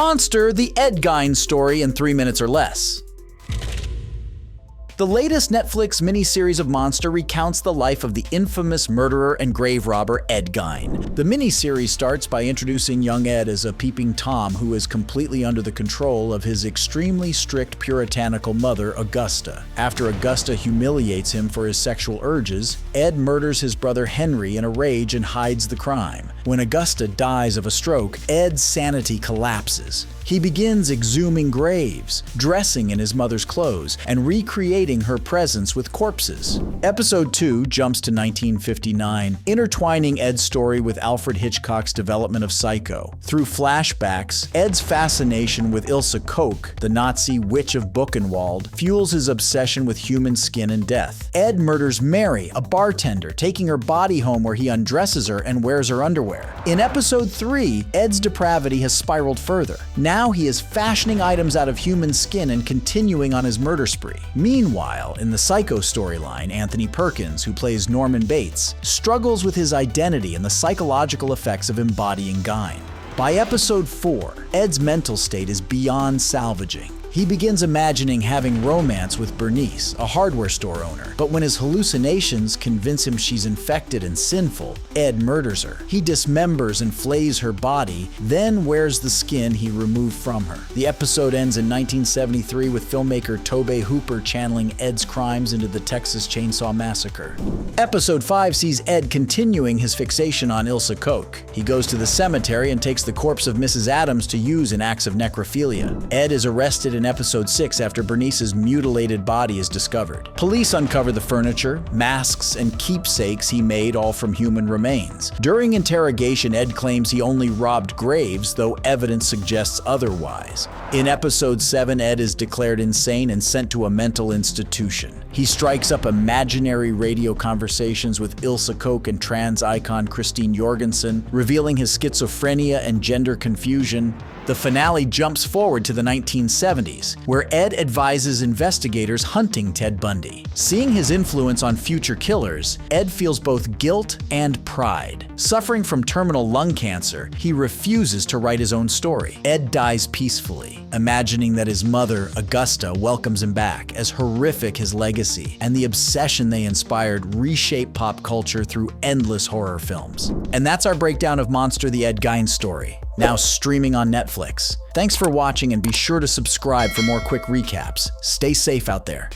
Monster, the Ed Gein Story in 3 minutes or less. The latest Netflix miniseries of Monster recounts the life of the infamous murderer and grave robber Ed Gein. The miniseries starts by introducing young Ed as a peeping Tom who is completely under the control of his extremely strict puritanical mother, Augusta. After Augusta humiliates him for his sexual urges, Ed murders his brother Henry in a rage and hides the crime. When Augusta dies of a stroke, Ed's sanity collapses. He begins exhuming graves, dressing in his mother's clothes, and recreating her presence with corpses. Episode 2 jumps to 1959, intertwining Ed's story with Alfred Hitchcock's development of Psycho. Through flashbacks, Ed's fascination with Ilse Koch, the Nazi witch of Buchenwald, fuels his obsession with human skin and death. Ed murders Mary, a bartender, taking her body home where he undresses her and wears her underwear. In episode 3, Ed's depravity has spiraled further. Now he is fashioning items out of human skin and continuing on his murder spree. Meanwhile, in the Psycho storyline, Anthony Perkins, who plays Norman Bates, struggles with his identity and the psychological effects of embodying Gein. By episode 4, Ed's mental state is beyond salvaging. He begins imagining having romance with Bernice, a hardware store owner. But when his hallucinations convince him she's infected and sinful, Ed murders her. He dismembers and flays her body, then wears the skin he removed from her. The episode ends in 1973 with filmmaker Tobe Hooper channeling Ed's crimes into the Texas Chainsaw Massacre. Episode 5 sees Ed continuing his fixation on Ilse Koch. He goes to the cemetery and takes the corpse of Mrs. Adams to use in acts of necrophilia. Ed is arrested in episode 6 after Bernice's mutilated body is discovered. Police uncover the furniture, masks, and keepsakes he made all from human remains. During interrogation, Ed claims he only robbed graves, though evidence suggests otherwise. In episode 7, Ed is declared insane and sent to a mental institution. He strikes up imaginary radio conversations with Ilse Koch and trans icon Christine Jorgensen, revealing his schizophrenia and gender confusion. The finale jumps forward to the 1970s, where Ed advises investigators hunting Ted Bundy. Seeing his influence on future killers, Ed feels both guilt and pride. Suffering from terminal lung cancer, he refuses to write his own story. Ed dies peacefully, imagining that his mother, Augusta, welcomes him back, as horrific his legacy and the obsession they inspired reshape pop culture through endless horror films. And that's our breakdown of Monster, the Ed Gein Story, now streaming on Netflix. Thanks for watching and be sure to subscribe for more quick recaps. Stay safe out there.